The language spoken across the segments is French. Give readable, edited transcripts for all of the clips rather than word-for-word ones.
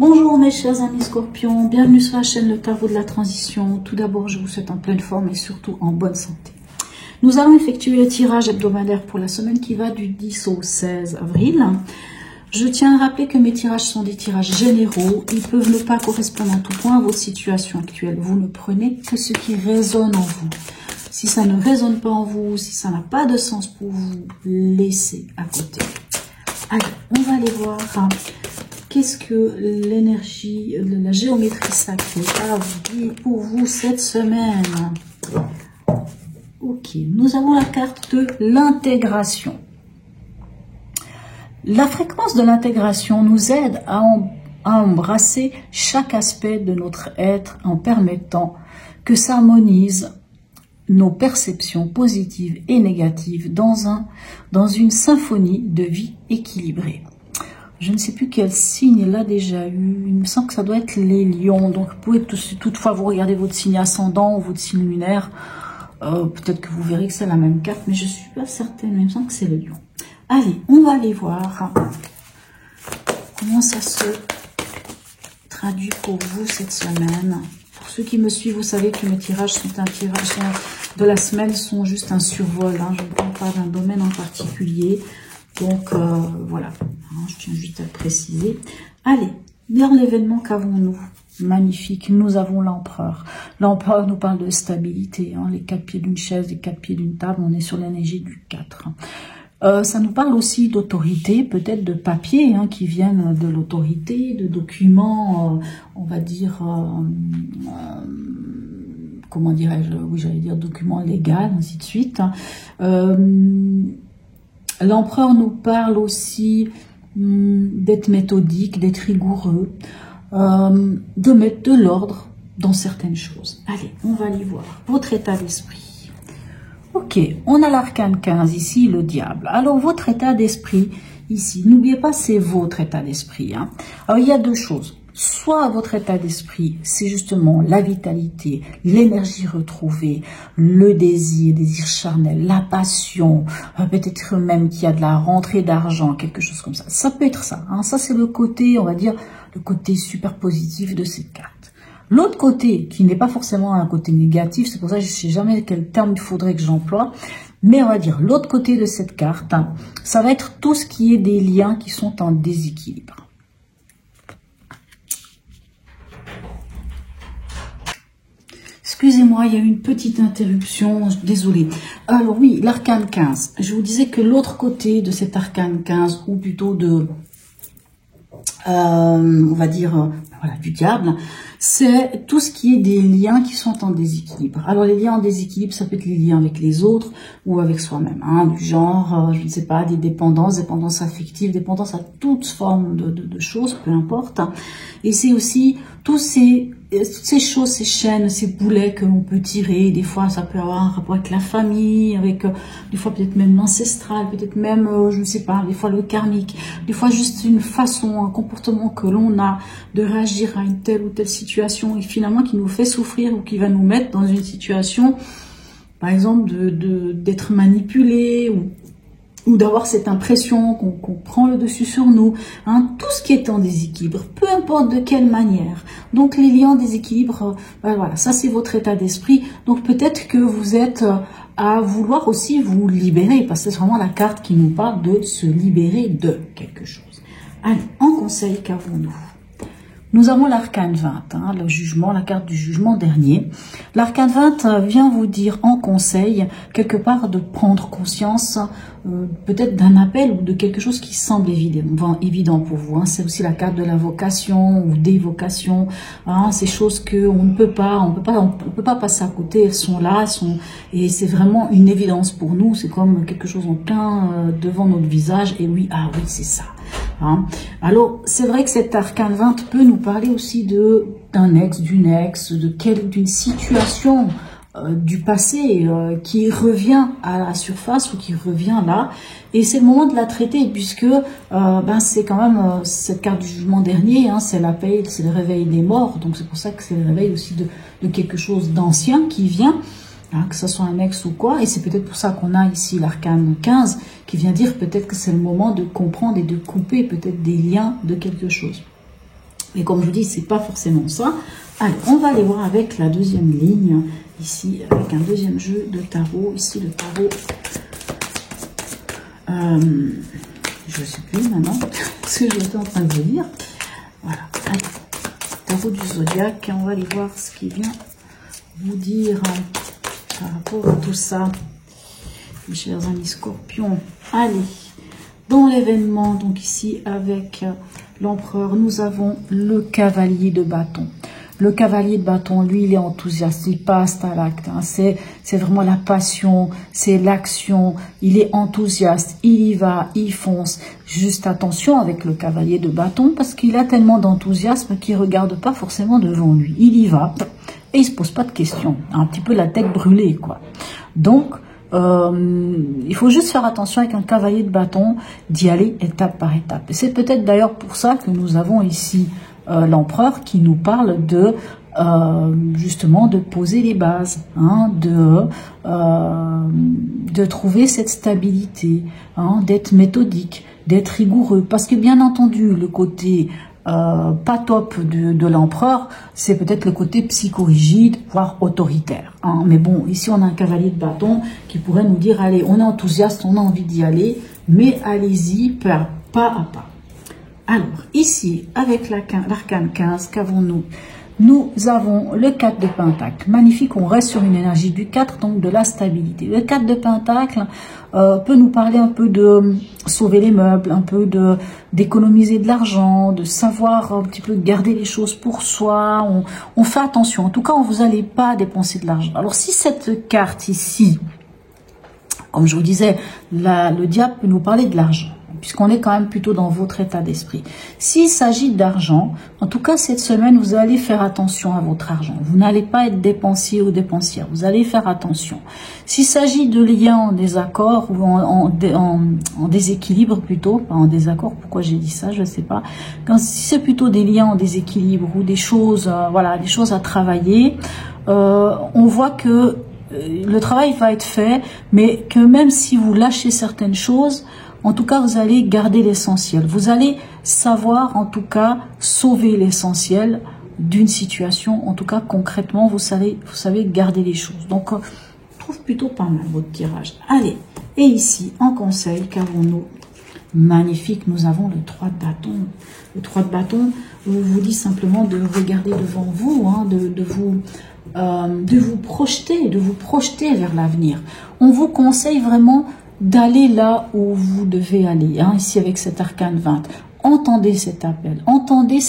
Bonjour mes chers amis scorpions, bienvenue sur la chaîne Le Tarot de la Transition. Tout d'abord, je vous souhaite en pleine forme et surtout en bonne santé. Nous allons effectuer le tirage hebdomadaire pour la semaine qui va du 10 au 16 avril. Je tiens à rappeler que mes tirages sont des tirages généraux. Ils peuvent ne pas correspondre en tout point à votre situation actuelle. Vous ne prenez que ce qui résonne en vous. Si ça ne résonne pas en vous, si ça n'a pas de sens pour vous, laissez à côté. Allez, on va aller voir qu'est-ce que l'énergie, la géométrie sacrée a dit pour vous cette semaine. Ok, nous avons la carte de l'intégration. La fréquence de l'intégration nous aide à embrasser chaque aspect de notre être en permettant que s'harmonisent nos perceptions positives et négatives dans une symphonie de vie équilibrée. Je ne sais plus quel signe elle a déjà eu. Il me semble que ça doit être les lions. Donc, vous pouvez toutefois vous regarder votre signe ascendant ou votre signe lunaire. Peut-être que vous verrez que c'est la même carte, mais je ne suis pas certaine. Mais il me semble que c'est les lions. Allez, on va aller voir comment ça se traduit pour vous cette semaine. Pour ceux qui me suivent, vous savez que mes tirages sont un tirage de la semaine, sont juste un survol. Je ne parle pas d'un domaine en particulier. Donc, voilà, je tiens juste à le préciser. Allez, vers l'événement qu'avons-nous? Magnifique, nous avons l'empereur. L'empereur nous parle de stabilité, les 4 pieds d'une chaise, les 4 pieds d'une table, on est sur l'énergie du 4. Ça nous parle aussi d'autorité, peut-être de papiers qui viennent de l'autorité, de documents, on va dire, comment dirais-je, oui j'allais dire documents légaux, ainsi de suite. L'empereur nous parle aussi d'être méthodique, d'être rigoureux, de mettre de l'ordre dans certaines choses. Allez, on va aller voir votre état d'esprit. Ok, on a l'arcane 15 ici, le diable. Alors, votre état d'esprit ici, n'oubliez pas, c'est votre état d'esprit. Alors, il y a deux choses. Soit votre état d'esprit, c'est justement la vitalité, l'énergie retrouvée, le désir charnel, la passion, peut-être même qu'il y a de la rentrée d'argent, quelque chose comme ça. Ça peut être ça. Ça, c'est le côté, on va dire, le côté super positif de cette carte. L'autre côté, qui n'est pas forcément un côté négatif, c'est pour ça que je ne sais jamais quel terme il faudrait que j'emploie, mais on va dire l'autre côté de cette carte, ça va être tout ce qui est des liens qui sont en déséquilibre. Excusez-moi, il y a eu une petite interruption, désolée. Alors oui, l'arcane 15. Je vous disais que l'autre côté de cet arcane 15, ou plutôt de, on va dire, voilà, du diable, c'est tout ce qui est des liens qui sont en déséquilibre. Alors les liens en déséquilibre, ça peut être les liens avec les autres ou avec soi-même, du genre, je ne sais pas, des dépendances affectives, dépendance à toutes formes de choses, peu importe. Et c'est aussi toutes ces choses, ces chaînes, ces boulets que l'on peut tirer. Des fois, ça peut avoir un rapport avec la famille, avec des fois peut-être même l'ancestral, peut-être même, je ne sais pas, des fois le karmique, des fois juste une façon, un comportement que l'on a de réagir à une telle ou telle situation et finalement qui nous fait souffrir ou qui va nous mettre dans une situation, par exemple, d'être manipulé ou d'avoir cette impression qu'on prend le dessus sur nous, tout ce qui est en déséquilibre, peu importe de quelle manière. Donc les liens en déséquilibre, voilà, ça c'est votre état d'esprit. Donc peut-être que vous êtes à vouloir aussi vous libérer, parce que c'est vraiment la carte qui nous parle de se libérer de quelque chose. Allez, en conseil, qu'avons-nous? Nous avons l'arcane 20, le jugement, la carte du jugement dernier. L'arcane 20 vient vous dire en conseil, quelque part, de prendre conscience peut-être d'un appel ou de quelque chose qui semble évident pour vous. C'est aussi la carte de la vocation ou des vocations. Ces choses que on ne peut pas passer à côté. Elles sont là, et c'est vraiment une évidence pour nous. C'est comme quelque chose en plein devant notre visage. Et oui, oui, c'est ça. Alors, c'est vrai que cet arcane 20 peut nous parler aussi d'un ex, d'une situation du passé qui revient à la surface ou qui revient là. Et c'est le moment de la traiter puisque c'est quand même cette carte du jugement dernier, c'est l'appel, c'est le réveil des morts. Donc, c'est pour ça que c'est le réveil aussi de quelque chose d'ancien qui vient. Que ce soit un ex ou quoi, et c'est peut-être pour ça qu'on a ici l'arcane 15 qui vient dire peut-être que c'est le moment de comprendre et de couper peut-être des liens de quelque chose. Mais comme je vous dis, c'est pas forcément ça. Allez, on va aller voir avec la deuxième ligne, ici, avec un deuxième jeu de tarot. Ici, le tarot, je ne sais plus maintenant ce que j'étais en train de vous dire. Voilà, allez, tarot du zodiaque, on va aller voir ce qui vient vous dire par rapport à tout ça, mes chers amis scorpions. Allez, dans l'événement, donc ici, avec l'empereur, nous avons le cavalier de bâton. Le cavalier de bâton, lui, il est enthousiaste, il passe à l'acte. Hein. C'est vraiment la passion, c'est l'action. Il est enthousiaste, il y va, il fonce. Juste attention avec le cavalier de bâton parce qu'il a tellement d'enthousiasme qu'il ne regarde pas forcément devant lui. Il y va et il ne se pose pas de questions. Un petit peu la tête brûlée, quoi. Donc, il faut juste faire attention avec un cavalier de bâton d'y aller étape par étape. Et c'est peut-être d'ailleurs pour ça que nous avons ici l'empereur qui nous parle de justement de poser les bases, hein, de trouver cette stabilité, hein, d'être méthodique, d'être rigoureux. Parce que bien entendu, le côté pas top de l'empereur, c'est peut-être le côté psychorigide, voire autoritaire. Hein. Mais bon, ici on a un cavalier de bâton qui pourrait nous dire, allez, on est enthousiaste, on a envie d'y aller, mais allez-y pas à pas. Alors, ici, avec l'arcane 15, qu'avons-nous? Nous avons le 4 de Pentacle. Magnifique, on reste sur une énergie du 4, donc de la stabilité. Le 4 de Pentacle peut nous parler un peu de sauver les meubles, un peu d'économiser de l'argent, de savoir un petit peu garder les choses pour soi. On fait attention. En tout cas, vous n'allez pas dépenser de l'argent. Alors, si cette carte ici, comme je vous disais, le diable peut nous parler de l'argent, puisqu'on est quand même plutôt dans votre état d'esprit. S'il s'agit d'argent, en tout cas cette semaine, vous allez faire attention à votre argent. Vous n'allez pas être dépensier ou dépensière, vous allez faire attention. S'il s'agit de liens en désaccord ou en déséquilibre plutôt, pas en désaccord, pourquoi j'ai dit ça, je ne sais pas. Si c'est plutôt des liens en déséquilibre ou des choses, voilà, des choses à travailler, on voit que le travail va être fait, mais que même si vous lâchez certaines choses, en tout cas, vous allez garder l'essentiel. Vous allez savoir, en tout cas, sauver l'essentiel d'une situation. En tout cas, concrètement, vous savez garder les choses. Donc, je trouve plutôt pas mal votre tirage. Allez, et ici, en conseil, qu'avons-nous? Magnifique, nous avons le 3 de bâton. Le 3 de bâton vous dit simplement de regarder devant vous, hein, de vous projeter vers l'avenir. On vous conseille vraiment d'aller là où vous devez aller, hein, ici avec cet arcane 20. Entendez cet appel, entendez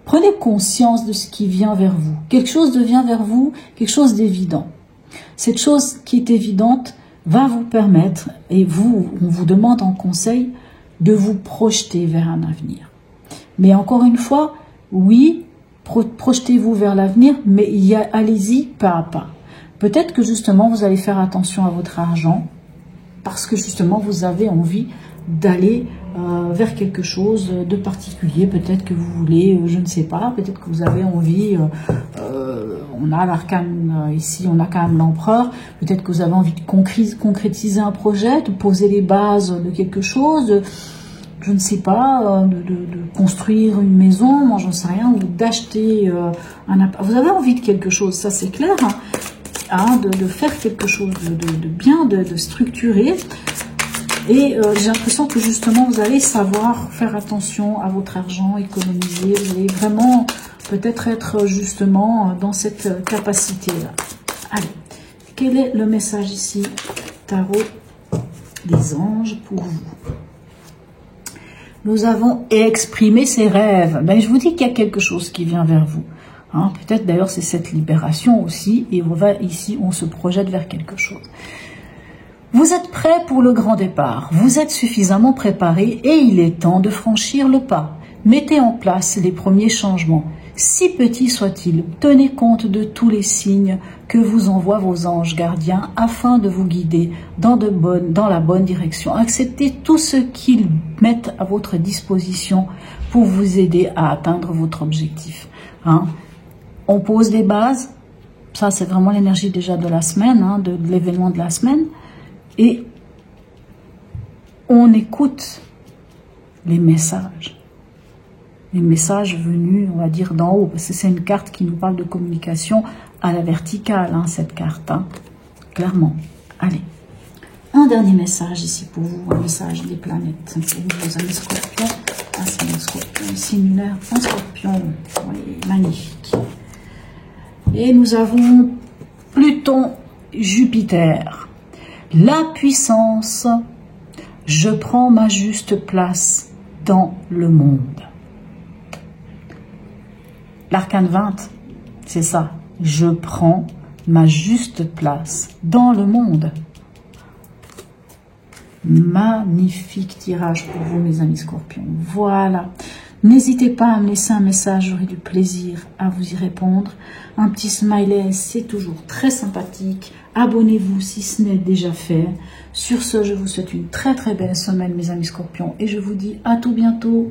prenez conscience de ce qui vient vers vous. Quelque chose vient vers vous, quelque chose d'évident. Cette chose qui est évidente va vous permettre, et on vous demande en conseil, de vous projeter vers un avenir. Mais encore une fois, oui, projetez-vous vers l'avenir, mais allez-y pas à pas. Peut-être que justement, vous allez faire attention à votre argent, parce que justement vous avez envie d'aller vers quelque chose de particulier, peut-être que vous voulez, je ne sais pas, peut-être que vous avez envie, on a l'arcane ici, on a quand même l'empereur, peut-être que vous avez envie de concrétiser un projet, de poser les bases de quelque chose, je ne sais pas, de construire une maison, moi j'en sais rien, ou d'acheter un appart. Vous avez envie de quelque chose, ça c'est clair, hein. Hein, de faire quelque chose de bien, de structuré. Et j'ai l'impression que justement, vous allez savoir faire attention à votre argent, économiser. Vous allez vraiment peut-être être justement dans cette capacité-là. Allez, quel est le message ici, tarot des anges pour vous? Nous avons exprimé ses rêves. Ben, je vous dis qu'il y a quelque chose qui vient vers vous. Hein, peut-être d'ailleurs c'est cette libération aussi, et ici on se projette vers quelque chose. Vous êtes prêt pour le grand départ, vous êtes suffisamment préparé et il est temps de franchir le pas. Mettez en place les premiers changements, si petits soient-ils, tenez compte de tous les signes que vous envoient vos anges gardiens afin de vous guider dans la bonne direction. Acceptez tout ce qu'ils mettent à votre disposition pour vous aider à atteindre votre objectif. Hein. On pose des bases, ça c'est vraiment l'énergie déjà de la semaine, hein, de l'événement de la semaine, et on écoute les messages. les messages venus, on va dire, d'en haut, parce que c'est une carte qui nous parle de communication à la verticale, hein, cette carte, hein, clairement. Allez, un dernier message ici pour vous, un message des planètes, pour vous, vos amis scorpions, un signe scorpion, un signe lunaire, un scorpion, oui, magnifique. Et nous avons Pluton, Jupiter, la puissance, je prends ma juste place dans le monde. L'arcane 20, c'est ça. Je prends ma juste place dans le monde. Magnifique tirage pour vous, mes amis scorpions. Voilà. N'hésitez pas à me laisser un message, j'aurai du plaisir à vous y répondre. Un petit smiley, c'est toujours très sympathique. Abonnez-vous si ce n'est déjà fait. Sur ce, je vous souhaite une très très belle semaine, mes amis scorpions, et je vous dis à tout bientôt.